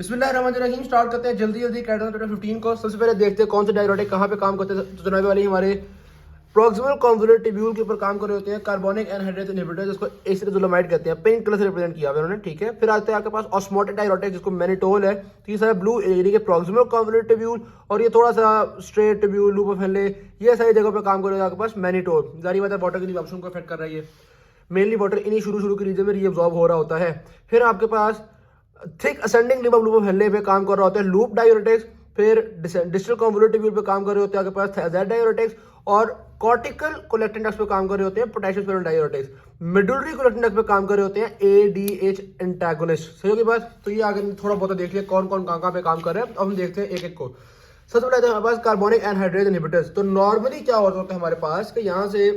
बिस्मिल्लाहिर्रहमानिर्रहीम स्टार्ट करते हैं जल्दी कैटागरी 15 को। सबसे पहले देखते हैं कौन से डायरेटिक कहाँ पे काम करते हैं। तो जनाब वाली हमारे प्रॉक्सिमल कॉन्वोल्यूट ट्यूब्यूल के ऊपर काम कर रहे होते हैं कार्बोनिक एनहाइड्रेट इनहिबिटर, जिसको एसिटाजोलामाइड कहते हैं। पिंक कलर से रिप्रेजेंट किया हुआ उन्होंने, ठीक है। फिर आते हैं आपके पास ऑस्मोटिक डायरेटिक जिसको मैनिटोल है। तीसरा ब्लू यानी कि प्रॉक्सिमल कॉन्वोल्यूट ट्यूब्यूल, और ये थोड़ा सा straight tubule, loop of Henley, ये सारी जगह पर काम कर रहे हैं आपके पास मैनिटोल। जारी बात है वाटर की रिएब्जॉर्प्शन को अफेक्ट कर रहा है ये। मेनली वाटर इन्हीं शुरू के रीजन में रीअब्जॉर्ब हो रहा होता है। फिर आपके पास thick ascending limb of loop of Henle पे काम कर रहा होता है लूप डायरेटिक्स। फिर डिस्टल कॉन्वोल्यूट ट्यूब्यूल पे काम कर रहे होते हैं आपके पास थायजाइड डायरेटिक्स, और कॉर्टिकल कोलेक्टिन डक्ट्स पे काम कर रहे होते हैं potassium sparing diuretics. Medullary collecting duct पे काम कर रहे होते हैं एडीएच एंटागोनिस्ट। सही होगी बात। तो ये आगे थोड़ा बहुत देख लिया कौन कौन कहाँ पे काम कर रहे हैं। अब हम देखते हैं एक एक को। सबसे पहले हमारे पास कार्बोनिक एनहाइड्रेट इनहिबिटर्स। तो नॉर्मली क्या होता है हमारे पास कि यहाँ से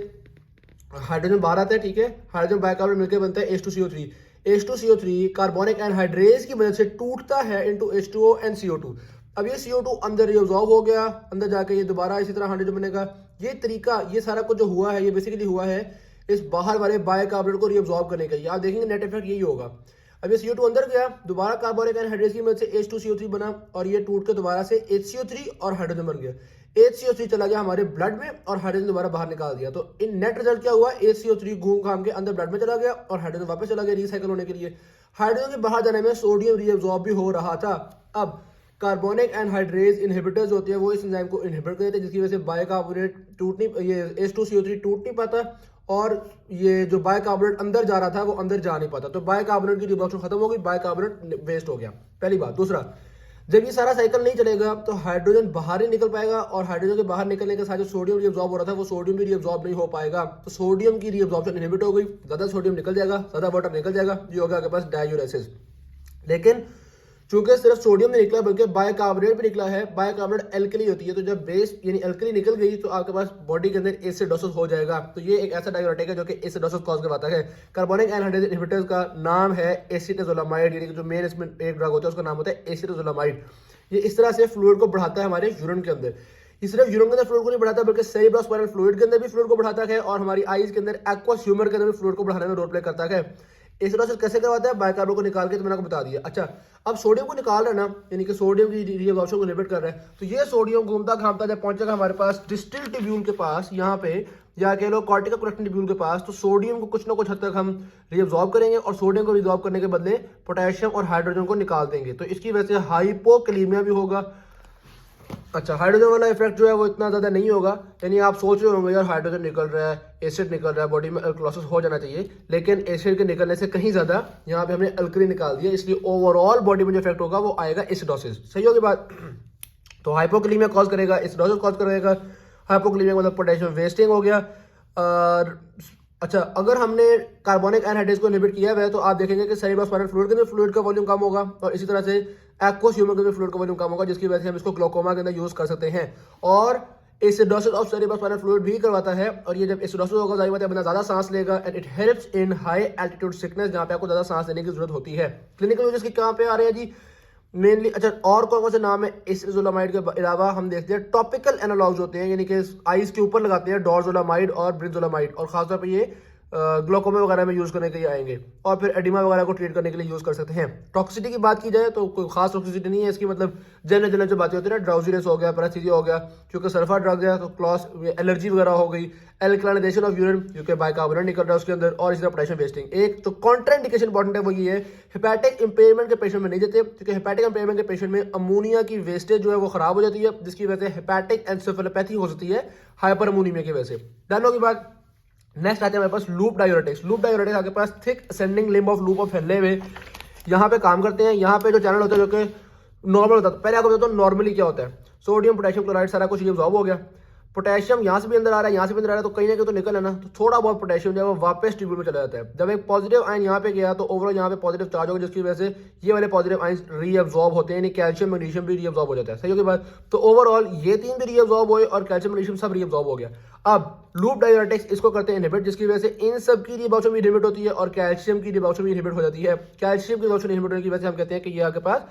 हाइड्रोजन बाहर आता है, ठीक है। हाइड्रोजन बाइकार्बोनेट मिलकर बनता है H2CO3। H2CO3 कार्बोनिक एनहाइड्रेज की मदद से टूटता है इनटू H2O एंड CO2। अब ये CO2 अंदर रिअब्सॉर्ब हो गया, अंदर जाके ये दोबारा इसी तरह हाइड्रोजन बनेगा। ये तरीका, ये सारा कुछ जो हुआ है, ये बेसिकली हुआ है इस बाहर वाले बाइकार्बोनेट को रिअब्सॉर्ब करने का। ये आप देखेंगे नेट इफेक्ट यही होगा। अब ये CO2 अंदर गया, दोबारा कार्बोनिक एनहाइड्रेज की मदद से H2CO3 बना, और ये टूट के दोबारा से HCO3 और हाइड्रोजन बन गया। HCO3 चला गया हमारे ब्लड में और हाइड्रोजन दोबारा बाहर निकाल दिया। तो इन नेट रिजल्ट क्या हुआ, HCO3 घूम घाम के अंदर ब्लड में चला गया और हाइड्रोजन वापस चला गया रिसाइकल होने के लिए। हाइड्रोजन के बाहर जाने में सोडियम रीअब्सॉर्ब भी हो रहा था। अब कार्बोनिक एनहाइड्रेज इनहिबिटर्स होते हैं, वो इस एंजाइम को इनहिबिट कर देते हैं, जिसकी वजह से बाइकार्बोनेट टूट नहीं, ये H2CO3 टूट नहीं पाता, और ये जो बाइकार्बोनेट अंदर जा रहा था वो अंदर जा नहीं पाता। तो बाइकार्बोनेट की रिडक्शन खत्म हो गई, बाइकार्बोनेट वेस्ट हो गया। पहली बात। दूसरा, जब ये सारा साइकिल नहीं चलेगा तो हाइड्रोजन बाहर ही निकल पाएगा, और हाइड्रोजन के बाहर निकलने के साथ जो सोडियम रीअब्सॉर्ब हो रहा था वो सोडियम भी रीअब्सॉर्ब नहीं हो पाएगा। तो सोडियम की रीअब्सॉर्प्शन इनहिबिट हो गई, ज्यादा सोडियम निकल जाएगा, ज्यादा वाटर निकल जाएगा, ये होगा आपके पास डाययूरेसिस। लेकिन चूंकि सिर्फ सोडियम नहीं निकला बल्कि बाइकार्बोनेट भी निकला है, बाइकार्बोनेट एल्कली होती है, तो जब बेस यानी एल्कली निकल गई तो आपके पास बॉडी के अंदर एसिडोसिस हो जाएगा। तो ये एक ऐसा डायरेटिक है जो कि एसिडोसिस कॉज करवाता है। कार्बोनिक एनहाइड्रेज इनहिबिटर्स का नाम है एसिटाजोलामाइड, यानी कि जो मेन इसमें एक ड्रग होता है उसका नाम होता है एसिटाजोलामाइड। ये इस तरह से फ्लूइड को बढ़ाता है हमारे यूरिन के अंदर। ये सिर्फ यूरिन के अंदर फ्लूइड को नहीं बढ़ाता बल्कि सेरिब्रोस्पाइनल फ्लूइड के अंदर भी फ्लूइड को बढ़ाता है, और हमारी आईज के अंदर एक्वस ह्यूमर के अंदर भी फ्लूइड को बढ़ाने में रोल प्ले करता है। एसिडोसिस कैसे करवाता है, बाइकार्बोनेट को निकाल के, तो मैंने आपको बता दिया। अच्छा, अब सोडियम को निकाल रहा है ना, यानी कि सोडियम की रीअब्सॉर्प्शन को इनहिबिट कर रहा है। तो ये सोडियम घूमता घामता जब पहुंचेगा हमारे पास डिस्टिल ट्यूब्यूल के पास, यहाँ पे या कह लो कॉर्टिकल कोलेक्टिन ट्यूब्यूल के पास, तो सोडियम को कुछ ना कुछ हद तक हम रीअब्सॉर्ब करेंगे, और सोडियम को रीअब्सॉर्ब करने के बदले पोटेशियम और हाइड्रोजन को निकाल देंगे। तो इसकी वजह से हाइपोकलीमिया भी होगा। अच्छा, हाइड्रोजन वाला इफेक्ट जो है वो इतना ज़्यादा नहीं होगा, यानी आप सोच रहे होंगे यार हाइड्रोजन निकल रहा है, एसिड निकल रहा है, बॉडी में अल्कलोसिस हो जाना चाहिए, लेकिन एसिड के निकलने से कहीं ज़्यादा यहाँ पे हमने अल्कली निकाल दिया, इसलिए ओवरऑल बॉडी में जो इफेक्ट होगा वो आएगा एसिडोसिस। सही होगी बात। तो हाइपोकलीमिया कॉज करेगा, एसिडोसिस कॉज करेगा। हाइपोकलीमिया मतलब पोटेशियम वेस्टिंग हो गया। और अच्छा, अगर हमने कार्बोनिक एनहाइड्रेज को इनहिबिट किया हुआ है तो आप देखेंगे कि सेरिब्रोस्पाइनल फ्लूइड के अंदर फ्लूइड का वॉल्यूम कम होगा, और इसी तरह से एक्वस ह्यूमर के अंदर फ्लूइड का वॉल्यूम कम होगा, जिसकी वजह से हम इसको ग्लाकोमा के अंदर यूज कर सकते हैं। और एसिडोसिस ऑफ सेरिब्रोस्पाइनल फ्लूइड भी करवाता है, और ये जब एसिडोसिस होगा जाहिर बात है बंदा ज्यादा सांस लेगा, and it helps in high altitude sickness, जहां पे आपको ज्यादा सांस लेने की जरूरत होती है। क्लिनिकल यूजेस के कहां पे आ रहे हैं जी, मेनली। अच्छा, और कौन कौन से नाम है एसिटाजोलामाइड के अलावा, हम देखते हैं टॉपिकल एनालॉग्स होते हैं, यानी कि आईज के ऊपर लगाते हैं, डोरजोलामाइड और ब्रिंजोलामाइड, और खासतौर पर ये ग्लोकोमा वगैरह में यूज करने के लिए आएंगे, और फिर एडिमा वगैरह को ट्रीट करने के लिए यूज कर सकते हैं। टॉक्सिसिटी की बात की जाए तो कोई खास टॉक्सिसिटी नहीं है इसकी, मतलब जनरल जो बातें होती है ना, ड्राउजीनेस हो गया, पैरास्थीसिया हो गया, क्योंकि सल्फर ड्रग है तो क्लॉस एलर्जी वगैरह हो गई, एल्कलाइनेशन ऑफ यूरिन क्योंकि बाइकार्बोनेट निकल रहा है उसके अंदर, और इसी तरह पोटेशियम वेस्टिंग। एक तो कॉन्ट्राइंडिकेशन इंपॉर्टेंट है, वो ये है हेपेटिक इंपेयरमेंट के पेशेंट में नहीं देते, क्योंकि हेपेटिक इंपेयरमेंट के पेशेंट में अमोनिया की वेस्टेज जो है वो खराब हो जाती है, जिसकी वजह से हेपेटिक एन्सेफेलोपैथी हो सकती है हाइपर अमोनीमिया की वजह से। डन होगी बात। नेक्स्ट आते हैं हमारे पास लूप डायरेटिक्स। लूप डायरेटिक्स आपके पास thick ascending limb of loop of Henle में यहाँ पे काम करते हैं। यहाँ पे जो चैनल होता है जो कि नॉर्मल होता है, पहले आपको बताता हूँ नॉर्मली क्या होता है। सोडियम पोटेशियम क्लोराइड सारा कुछ ये अब्सॉर्ब हो गया, पोटेशियम यहाँ से भी अंदर आ रहा है, यहाँ से भी अंदर आ रहा है, तो कहीं ना कहीं तो निकल है ना, तो थोड़ा बहुत पोटेशियम जो है वो वापस ट्यूब्यूल में चला जाता है। जब एक पॉजिटिव आयन यहाँ पे गया तो ओवरऑल यहाँ पे पॉजिटिव चार्ज होगा, जिसकी वजह से ये वाले पॉजिटिव आयन रीअब्सॉर्ब होते हैं, यानी कैल्शियम मैग्नीशियम भी रीअब्सॉर्ब हो जाता है। सही होगी बात। तो ओवरऑल ये तीन भी रीअब्सॉर्ब हुए और कैल्शियम मैग्नीशियम सब रीअब्सॉर्ब हो गया। अब लूप डायरेटिक्स इसको करते हैं इनहिबिट, जिसकी वजह से इन सब की रीअब्सॉर्प्शन भी इनहिबिट होती है और कैल्शियम की रीअब्सॉर्प्शन भी इनहिबिट हो जाती है। कैल्शियम की रीअब्सॉर्प्शन इनहिबिट होने की वजह से हम कहते हैं कि ये आपके पास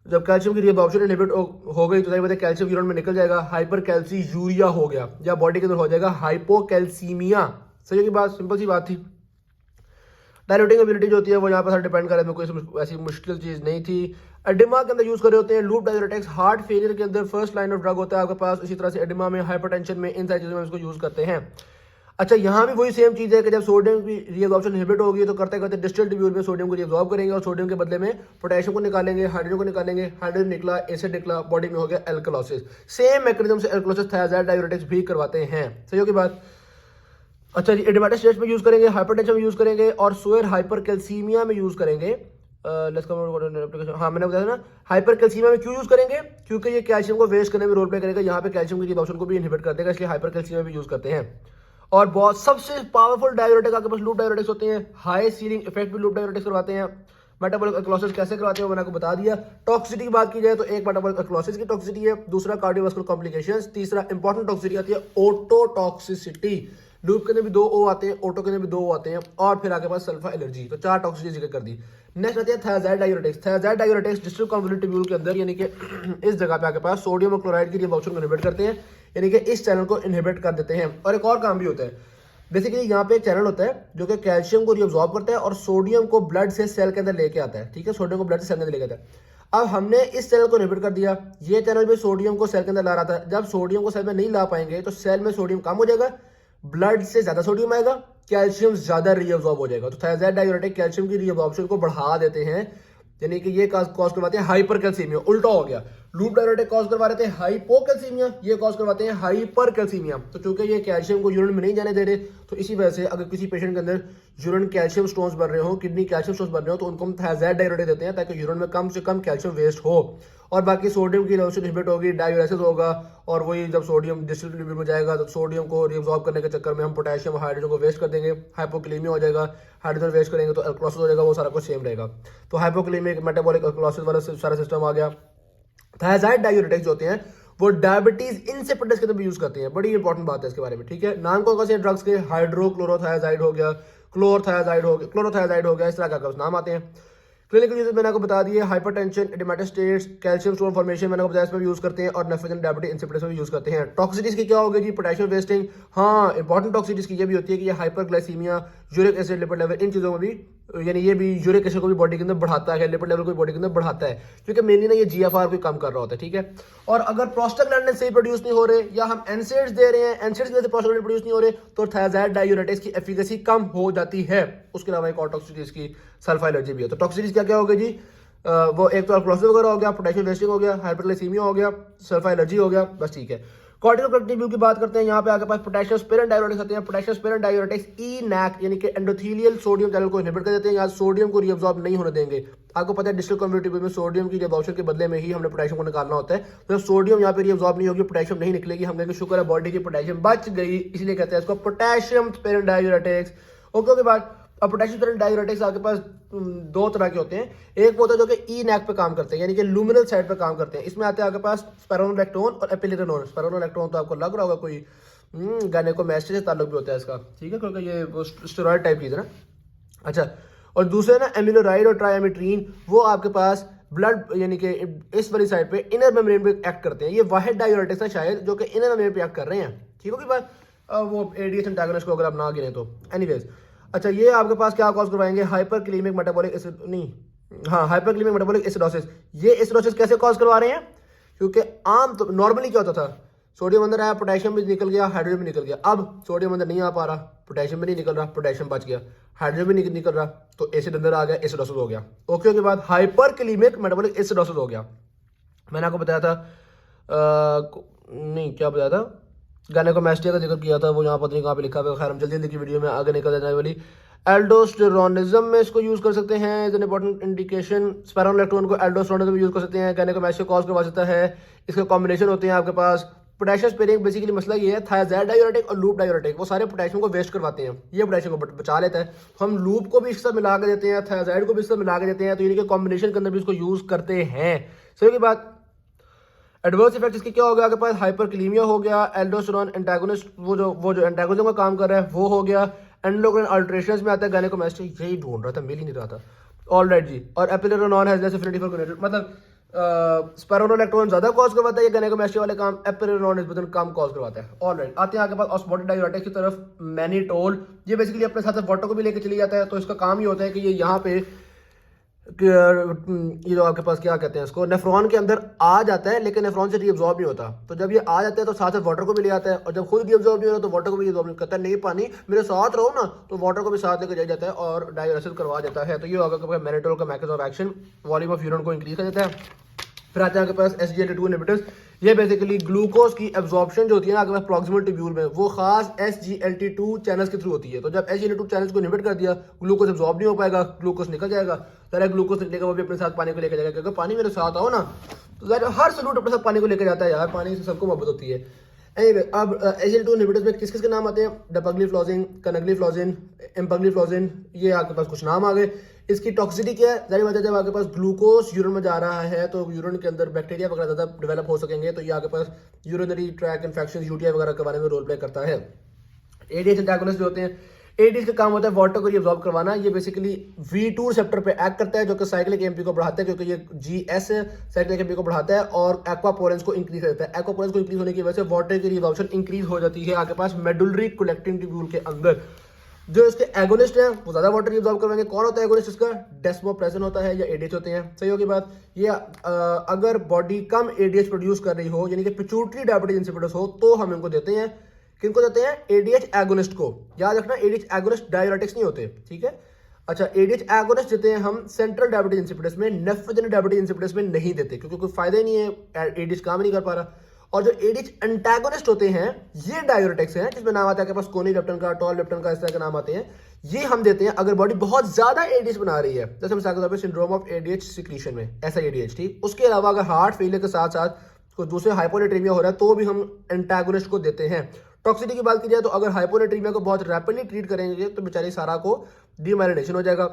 जब कैल्शियम की रीअब्सॉर्प्शन इनहिबिट हो गई तो जाहिर बात है कैल्शियम यूरिन में निकल जाएगा, हाइपर कैल्सीयूरिया हो गया, या बॉडी के अंदर हो जाएगा हाइपोकैल्सीमिया। सही की बात, सिंपल सी बात थी। डायल्यूटिंग एबिलिटी जो होती है वो यहाँ पर डिपेंड करे, में कोई ऐसी मुश्किल चीज़ नहीं थी। एडिमा के अंदर यूज़ करे होते हैं लूप डाययूरेटिक्स, हार्ट फेलियर के अंदर फर्स्ट लाइन ऑफ ड्रग होता है आपके पास, इसी तरह से एडिमा में, हाइपरटेंशन में, इन सारी चीज़ों में इसको यूज़ करते हैं। अच्छा, यहाँ भी वही सेम चीज़ है कि जब सोडियम की रीअब्जॉर्प्शन इनहिबिट होगी तो करते करते डिस्टिल्ड ट्यूब्यूल में सोडियम को रीअब्जॉर्ब करेंगे और सोडियम के बदले में पोटेशियम को निकालेंगे, हाइड्रोजन को निकालेंगे, हाइड्रोजन निकला, एसिड निकला, बॉडी में हो गया एल्कलोसिस। सेम मैकेनिज्म से एल्कलोसिस थायराइड डाययूरेटिक्स भी करवाते हैं। सही होगी बात। अच्छा जी, एडिमेटिक स्टेट में यूज़ करेंगे, हाइपरटेंशन में यूज़ करेंगे और सोयर हाइपरकैल्सीमिया में यूज़ करेंगे। हाँ, मैंने बताया ना, हाइपरकैल्सीमिया में क्यों यूज़ करेंगे, क्योंकि ये कैल्शियम को वेस्ट करने में रोल प्ले करेगा, यहाँ पे कैल्शियम की रीअब्जॉर्प्शन को भी इनहिबिट कर देगा, इसलिए हाइपरकैल्सीमिया भी यूज़ करते हैं। और बहुत सबसे पावरफुल डाययूरेटिक आपके पास लूप डाययूरेटिक्स होते हैं, हाई सीलिंग इफेक्ट भी लूप डाययूरेटिक्स करवाते हैं। मेटाबॉलिक एल्कलोसिस कैसे करवाते हैं वो मैंने आपको बता दिया। टॉक्सिसिटी की बात की जाए तो एक मेटाबॉलिक एल्कलोसिस की टॉक्सिसिटी है, दूसरा कार्डियोवास्कुलर कॉम्प्लिकेशंस, तीसरा इंपॉर्टेंट टॉक्सिसिटी आती है ओटोटॉक्सिसिटी। लूप के अंदर भी 2 O आते हैं, ओटो के अंदर भी 2 O आते हैं, और फिर आगे पास सल्फा एलर्जी। तो 4 टॉक्सिसिटी जिक्र कर दी। नेक्स्ट आती है thyroid diuretics. Thyroid diuretics distal convoluted tubule के अंदर, यानी कि इस जगह पे आगे पास सोडियम और क्लोराइड की रीअब्जॉर्प्शन को इनहिबिट करते हैं, यानी कि इस चैनल को इनहिबिट कर देते हैं। और एक और काम भी होता है, बेसिकली यहाँ पे एक चैनल होता है जो कि कैल्शियम को रीअब्जॉर्ब करता है और सोडियम को ब्लड से सेल के अंदर लेके आता है। ठीक है, सोडियम को ब्लड से सेल के अंदर लेके आता है। अब हमने इस चैनल को इनहिबिट कर दिया, ये चैनल भी सोडियम को सेल के अंदर ला रहा था। जब सोडियम को सेल में नहीं ला पाएंगे तो सेल में सोडियम कम हो जाएगा, ब्लड से ज्यादा सोडियम आएगा, कैल्शियम ज्यादा रीअब्जॉर्ब हो जाएगा। तो थायराइड डाययूरेटिक कैल्शियम की रीअब्जॉर्प्शन को बढ़ा देते हैं, यानी कि ये कॉज करवाते हैं हाइपरकैल्सीमिया। उल्टा हो गया, लूप डाययूरेटिक कॉज करवा रहे थे हाइपोकैल्सीमिया, ये कॉज करवाते हैं हाइपरकैल्सीमिया। तो चूंकि ये कैल्शियम को यूरिन में नहीं जाने दे रहे, तो इसी वजह से अगर किसी पेशेंट के अंदर यूरिन कैल्शियम स्टोन्स बन रहे हो, किडनी कैल्शियम स्टोन्स बन रहे हो, तो उनको हम थायराइड डाययूरेटिक देते हैं ताकि यूरिन में कम से कम कैल्शियम वेस्ट हो। और बाकी सोडियम की रीअब्जॉर्प्शन इनहिबिट होगी, डायूरेसिस होगा, और वही जब सोडियम डिस्टिल ट्यूब्यूल में जाएगा तो सोडियम को रीअब्जॉर्ब करने के चक्कर में हम पोटेशियम हाइड्रोजन को वेस्ट कर देंगे, हाइपोक्लेमिया हो जाएगा, हाइड्रोजन वेस्ट करेंगे तो एल्कलोसिस हो जाएगा, वो सारा कुछ सेम रहेगा। तो हाइपोक्लेमिक मेटाबॉलिक एल्कलोसिस वाला सारा सिस्टम आ गया। थायराइड डाययूरेटिक्स होते हैं वो डायबिटीज इंसिपिडस के अंदर भी यूज करते हैं, बड़ी इंपॉर्टेंट बात है इसके बारे में। ठीक है, नाम कौन से ड्रग्स के, हाइड्रोक्लोरोथायराइड हो गया, क्लोरोथायराइड हो गया, क्लोरोथायराइड हो गया, इस तरह का नाम आते हैं। क्लिनिकल यूज मैंने आपको बता दिए, hypertension, edematous states, calcium stone formation मैंने आपको बताया, इसमें भी यूज करते हैं, और नेफ्रोजन डायबिटीज इंसिपिडस में भी यूज करते हैं। टॉक्सिसिटीज की क्या होगी जी, पोटेशियम वेस्टिंग। हाँ, इंपॉर्टेंट टॉक्सिसिटीज की ये भी होती है कि ये hyperglycaemia, uric acid, lipid level, इन चीजों में भी, यानी ये भी यूरिक एसिड को भी बॉडी के अंदर बढ़ाता है, लिपिड लेवल को बॉडी के अंदर बढ़ाता है, क्योंकि मेनली ना ये जीएफआर को कम कर रहा होता है। ठीक है, और अगर प्रोस्टाग्लैंडिन सही प्रोड्यूस नहीं हो रहे, या हम एनसेड्स दे रहे हैं, एनसेड्स की वजह से प्रोस्टाग्लैंडिन प्रोड्यूस नहीं हो रहे, तो थायराइड डाययूरेटिक्स की एफिकेसी कम हो जाती है। उसके अलावा एक और टॉक्सिसिटीज की सल्फा एलर्जी भी है। तो टॉक्सिसिटीज क्या क्या होगी जी, वो एक तो एल्कलोसिस वगैरह हो गया, पोटेशियम वेस्टिंग हो गया, हाइपरग्लाइसीमिया हो गया, सल्फा एलर्जी हो गया, बस ठीक है। कॉर्टिकोस्टेरॉइड की बात करते हैं, यहाँ पे आपके पास पोटेशियम स्पेरेंट डाययूरेटिक्स आते हैं। पोटेशियम स्पेरेंट डाययूरेटिक्स ENaC यानी कि एंडोथेलियल सोडियम चैनल को इनहिबिट कर देते हैं, या सोडियम को रीअब्जॉर्ब नहीं होने देंगे। आपको पता है डिस्टल कन्वर्टिबल में सोडियम की रीअब्जॉर्प्शन के बदले में ही हमने पोटेशियम को निकालना होता है। तो जब सोडियम यहाँ पे रीअब्जॉर्ब नहीं होगी, पोटेशियम नहीं निकलेगी, हम कहेंगे शुक्र है बॉडी की पोटेशियम बच गई, इसलिए कहते हैं इसको पोटेशियम स्पेरेंट डाययूरेटिक्स। ओके, उसके बाद अब पोटेशियम स्पेरेंट डाययूरेटिक्स आपके पास 2 तरह के होते हैं। एक होता है जो कि ENaC पे काम करते हैं, यानी कि लुमिनल साइड पे काम करते हैं। इसमें आते हैं आपके पास स्पिरोनोलैक्टोन और एपिलेटोन। स्पिरोनोलैक्टोन तो आपको लग रहा होगा कोई गायनेकोमैस्टिया से ताल्लुक भी होता है इसका, ठीक है, क्योंकि ये वो स्टेरॉइड टाइप चीज़ है ना। अच्छा, और दूसरे ना एमिलोराइड और ट्राइएमिट्रीन, वो आपके पास ब्लड यानी कि इस वाली साइड पे इनर मेम्ब्रेन पे एक्ट करते हैं। ये वाहिद डाययूरेटिक्स है शायद जो कि इनर मेम्ब्रेन पे एक्ट कर रहे हैं। ठीक होगी बात, वो ADH एंटागोनिस्ट को अगर आप ना गिने तो। एनीवेज, अच्छा, ये आपके पास क्या कॉज करवाएंगे, हाइपरक्लीमिक मेटाबॉलिक एसिड, नहीं, हाँ, हाइपरक्लीमिक मेटाबॉलिक एसिडोसिस। ये एसिडोसिस कैसे कॉज करवा रहे हैं, क्योंकि आम तो नॉर्मली क्या होता था, सोडियम अंदर आया, पोटेशियम भी निकल गया, हाइड्रोजन भी निकल गया। अब सोडियम अंदर नहीं आ पा रहा, पोटेशियम भी नहीं निकल रहा, पोटेशियम बच गया, हाइड्रोजन भी निकल रहा, तो एसिड अंदर आ गया, एसिडोसिस हो गया। ओके, के बाद हाइपरक्लीमिक मेटाबॉलिक एसिडोसिस हो गया। मैंने आपको बताया था नहीं क्या बताया था, गायनेकोमैस्टिया का जिक्र किया था, वो यहाँ पता नहीं कहाँ पे लिखा हुआ। खैर, हम जल्दी जल्दी की वीडियो में आगे निकल जाने वाली। एल्डोस्टेरोनिज्म में इसको यूज कर सकते हैं, as an important indication. Spironolactone को एल्डोस्टेरोनिज्म में यूज कर सकते हैं, गायनेकोमैस्टिया कॉज करवा सकता है। इसके कॉम्बिनेशन होते हैं आपके पास। पोटेशियम स्पेयरिंग, बेसिकली मसला ये है, थायराइड डाययूरेटिक और लूप डाययूरेटिक वो सारे पोटेशियम को वेस्ट करवाते हैं, ये पोटेशियम को बचा लेता है। तो हम लूप को भी इसके साथ मिला के देते हैं, थायराइड को भी इसके साथ मिला के देते हैं, तो यानी कि कॉम्बिनेशन के अंदर भी इसको यूज करते हैं। सही की बात। एडवर्स इफेक्ट इसके क्या हो गया, आपके पास हाइपरक्लीमिया हो गया, एल्डोस्टेरोन एंटागोनिस्ट वो जो एंटागोनिज्म का काम कर रहा है वो हो गया, एंडोक्राइन अल्टरेशंस में आता है गायनेकोमैस्टिया, यही ढूंढ रहा था, मिल ही नहीं रहा था। ऑलराइट जी, और eplerenone has less affinity for gonadotropin, मतलब स्पाइरोनोलैक्टोन ज्यादा कॉज करवाता है, या गैनेकोमेस्टिया वाले काम एपिरिनोन निस्बतन कम कॉज करवाता है। ऑलराइट, आते हैं आगे पास ऑस्मोटिक डायूरेटिक्स की तरफ। मैनिटोल, ये बेसिकली अपने साथ वाटर को भी लेके चली जाता है, तो इसका काम ये होता है कि ये यहाँ पे ये जो आपके पास क्या कहते हैं इसको, नेफ्रॉन के अंदर आ जाता है, लेकिन नेफ्रॉन से रीअब्जॉर्ब नहीं होता। तो जब ये आ जाता है तो साथ साथ वाटर को भी ले आता है, और जब खुद रीअब्जॉर्ब नहीं होता तो वाटर को भी रीअब्जॉर्ब नहीं करता है। नहीं पानी मेरे साथ रहो ना, तो वाटर को भी साथ लेकर जाया जाता है और डायूरेसिस करवा देता है। तो ये होगा मैनिटोल का mechanism of action, volume of urine को इंक्रीज कर देता है। फिर आते हैं आपके पास SGLT2 इनहिबिटर्स। ये बेसिकली ग्लूकोज की एब्जॉर्प्शन जो होती है ना आपके पास प्रॉक्सिमल ट्यूब्यूल में, वो खास SGLT2 चैनल्स के थ्रू होती है। तो जब SGLT2 चैनल्स को इनहिबिट कर दिया, ग्लूकोज एब्जॉर्ब नहीं हो पाएगा, ग्लूकोज निकल जाएगा। सारा ग्लूकोज निकलेगा, वो भी अपने साथ पानी को लेकर जाएगा, क्योंकि पानी मेरे साथ आओ ना, तो हर सलूट अपने साथ पानी को लेकर जाता है यार, पानी से सबको मोहब्बत होती है। Anyway, अब SGLT2 इनहिबिटर्स में किस किस के नाम आते हैं? डैपाग्लिफ्लॉजिन, कनाग्लिफ्लॉजिन, एम्पाग्लिफ्लॉजिन, ये आपके पास कुछ नाम आ गए। इसकी टॉक्सिसिटी क्या है? जाहिर बात है, जब आपके पास ग्लूकोज यूरिन में जा रहा है तो यूरिन के अंदर बैक्टीरिया वगैरह ज़्यादा डेवलप हो सकेंगे, तो ये आपके पास यूरिनरी ट्रैक इन्फेक्शन, UTI वगैरह के बारे में रोल प्ले करता है। ADH एंटागोनिस्ट जो होते हैं, ADH का काम होता है वाटर को रिअब्सॉर्ब करवाना। ये बेसिकली V2 रिसेप्टर पे एक्ट करता है, जो कि साइक्लिक एमपी को बढ़ाता है, क्योंकि ये GS साइक्लिक एमपी को बढ़ाता है और एक्वापोरेंस को इंक्रीज करता है। एक्वापोरेंस को इंक्रीज होने की वजह से वाटर की रिअब्सॉर्प्शन इंक्रीज हो जाती है आपके पास मेडुलरी कलेक्टिंग ट्यूब्यूल के अंदर। जो इसके एगोनिस्ट हैं वो ज्यादा वाटर रिअब्सॉर्ब करवाएंगे। कौन होता है एगोनिस्ट इसका? डेस्मोप्रेसिन होता है या ADH होते हैं। सही होगी बात। ये अगर बॉडी कम ADH प्रोड्यूस कर रही हो, यानी कि पिट्यूटरी डायबिटीज इंसिपिडस हो, तो हम इनको देते हैं। किनको देते हैं? ADH एगोनिस्ट को। याद रखना, ADH एगोनिस्ट डायूरेटिक्स नहीं होते, ठीक है। अच्छा, ADH एगोनिस्ट देते हैं हम सेंट्रल डायबिटीज इंसिपिडस में, नेफ्रोजेनिक डायबिटीज इंसिपिडस में नहीं देते, क्योंकि कोई फायदा ही नहीं है, ADH काम नहीं कर पा रहा। और जो ADH एंटागोनिस्ट होते हैं, ये डायूरेटिक्स हैं, जिसमें नाम आता है आपके पास कोनिलेप्टन का, टॉललेप्टन का, इस तरह के नाम आते हैं। ये हम देते हैं अगर बॉडी बहुत ज्यादा ADH बना रही है, जैसे मिसाल के तौर पे सिंड्रोम ऑफ ADH सिक्रीशन में, ऐसा ADH, ठीक। उसके अलावा अगर हार्ट फेलियर के साथ साथ कोई दूसरे हाइपोनेट्रीमिया हो रहा है, तो भी हम एंटागोनिस्ट को देते हैं। टॉक्सिसिटी की बात की जाए तो अगर हाइपोनेट्रीमिया को बहुत रैपिडली ट्रीट करेंगे तो बेचारी सारा को डीमाइलिनेशन हो जाएगा।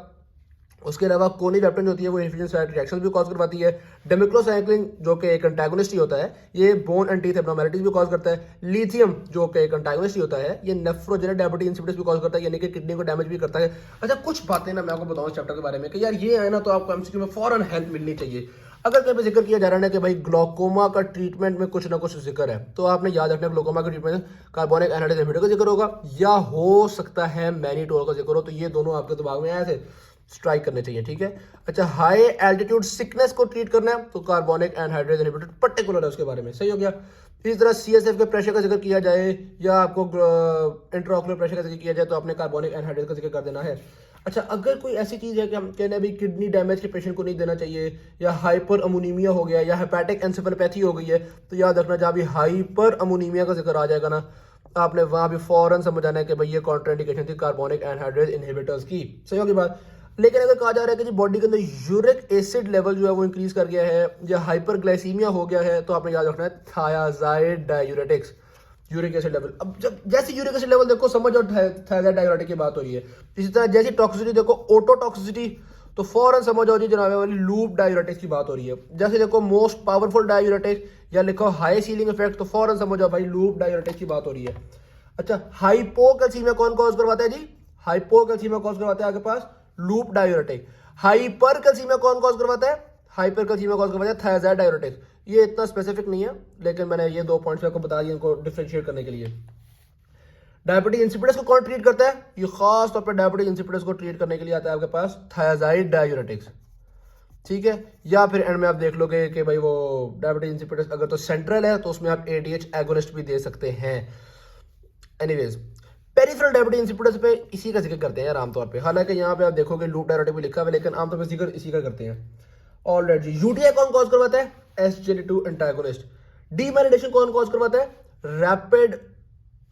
उसके अलावा कोनिलेप्टन जो होती है वो इन्फ्यूजन साइट रिएक्शन भी कॉज करवाती है। डेमिक्लोसाइक्लिन जो कि एक एंटागोनिस्ट ही होता है, ये बोन एंड टीथ एब्नॉर्मैलिटीज भी कॉज करता है। लिथियम जो कि एक एंटागोनिस्ट ही होता है, ये नेफ्रोजेनिक डायबिटीज इंसिपिडस भी कॉज करता है, यानी कि किडनी को डैमेज भी करता है। अच्छा, कुछ बातें ना मैं आपको बताऊं इस चैप्टर के बारे में कि यार ये है ना, तो आपको MCQ में फौरन हेल्प मिलनी चाहिए। अगर कहीं पे जिक्र किया जा रहा है कि भाई ग्लोकोमा का ट्रीटमेंट में कुछ ना कुछ जिक्र है, तो आपने याद रखना ग्लोकोमा का ट्रीटमेंट कार्बोनिक एनहाइड्रेट इनहिबिटर का जिक्र होगा, या हो सकता है मैनिटोल का जिक्र हो। तो ये दोनों आपके दिमाग में आए थे, स्ट्राइक करने चाहिए, ठीक है। अच्छा, हाई एल्टीट्यूड सिकनेस को ट्रीट करना है तो कार्बोनिक एनहाइड्रेट इनहिबिटर पर्टिकुलर है उसके बारे में। सही हो गया। इस तरह CSF के प्रेशर का जिक्र किया जाए या आपको इंट्राऑक्यूलर प्रेशर का जिक्र किया जाए, तो आपने कार्बोनिक एनहाइड्रेट का जिक्र कर देना है। अच्छा, अगर कोई ऐसी चीज है कि हम कहने अभी किडनी डैमेज के पेशेंट को नहीं देना चाहिए, या हाइपर अमोनीमिया हो गया, या हेपेटिक एन्सेफेलोपैथी हो गई है, तो याद रखना जहाँ भी हाइपर अमोनीमिया का जिक्र आ जाएगा ना, आपने वहां भी फौरन समझ आना है कि भाई ये कॉन्ट्राइंडिकेशन थी कार्बोनिक एनहाइड्रेट इनहिबिटर्स की। सही होगी बात। लेकिन अगर कहा जा रहा है कि जी बॉडी के अंदर यूरिक एसिड लेवल जो है वो इंक्रीज कर गया है, या हाइपरग्लाइसीमिया हो गया है, तो आपने याद रखना है thiazide diuretics, uric acid level. अब जब जैसे यूरिक एसिड लेवल देखो, समझ और थायराइड डायबिटीज की बात हो रही है। इसी तरह जैसी टॉक्सिसिटी देखो, ओटोटॉक्सिसिटी, तो फौरन समझ आओ जी जनाब वाली लूप डायूरेटिक्स की बात हो रही है। जैसे देखो मोस्ट पावरफुल डायूरेटिक्स या लिखो हाई सीलिंग इफेक्ट, तो फौरन समझ आओ भाई लूप डायूरेटिक्स की बात हो रही है। अच्छा, हाइपोकैल्सीमिया कौन कॉज करवाता है जी? हाइपोकैल्सीमिया कॉज करवाता है आपके पास लूप डायूरेटिक। हाइपरकैल्सीमिया कौन कॉज करवाता है? हाइपरकैल्सीमिया कॉज करवाता है थायराइड डायूरेटिक। ये इतना स्पेसिफिक नहीं है, लेकिन मैंने ये 2 पॉइंट्स आपको बता दिए इनको डिफरेंशिएट करने के लिए। डायबिटीज इंसिपिडस को कौन ट्रीट करता है? ये खास तौर पर डायबिटीज इंसिपिडस को ट्रीट करने के लिए आता है आपके पास थायराइड डायूरेटिक्स, ठीक है। या फिर एंड में आप देख लोगे कि भाई वो डायबिटीज इंसिपिडस अगर तो सेंट्रल है तो उसमें आप ADH एगोनिस्ट भी दे सकते हैं। एनीवेज, पेरिफेरल डायबिटीज इंसिपिडस पे इसी का जिक्र करते हैं यार आमतौर पे। हालांकि यहाँ पे आप देखोगे लूप डायरेक्टिव भी लिखा हुआ है, लेकिन आमतौर पे जिक्र इसी का करते हैं। ऑलरेडी UTI कौन कॉज करवाता है? SGLT2 antagonist. डीमाइलिनेशन कौन कॉज करवाता है? रैपिड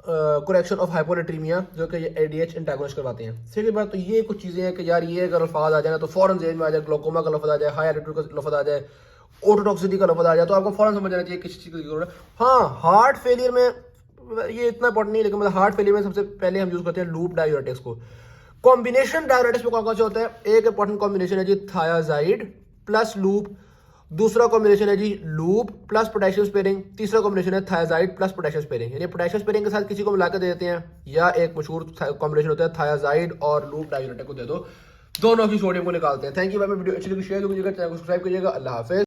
करेक्शन ऑफ हाइपोनेट्रीमिया, जो कि ये ADH एंटागोनिस्ट करवाते हैं। सीधी बात। तो ये कुछ चीजें हैं कि यार ये अगर अल्फाज आ जाए ना तो फौरन जेल में आ जाए, ग्लोकोमा का लफ्ज आ जाए, हाई एल्टीट्यूड का लफ्ज आ जाए, ओटोटॉक्सिसिटी का लफ्ज आ जाए, तो आपको फौरन समझ आना चाहिए किस चीज की जरूरत है। हाँ, हार्ट फेलियर में ये इतना इंपॉर्टेंट नहीं, लेकिन मतलब हार्ट फेलियर में सबसे पहले हम यूज करते हैं लूप डायूरेटिक्स को। कॉम्बिनेशन डायूरेटिक्स में कौन-कौन से होता है? एक इंपॉर्टेंट कॉम्बिनेशन है जी थायाजाइड प्लस लूप, दूसरा कॉम्बिनेशन है जी लूप प्लस पोटेशियम स्पेयरिंग, तीसरा कॉम्बिनेशन है थायाजाइड प्लस पोटेशियम स्पेयरिंग। यानी पोटेशियम स्पेयरिंग के साथ किसी को मिलाकर दे देते हैं, या एक मशहूर कॉम्बिनेशन होता है थायाजाइड और लूप डायूरेटिक को दे दो, दोनों की सोडियम को निकालते हैं। थैंक यू भाई, वीडियो अच्छी लगी शेयर कीजिएगा, चैनल को सब्सक्राइब कीजिएगा। अल्लाह हाफिज।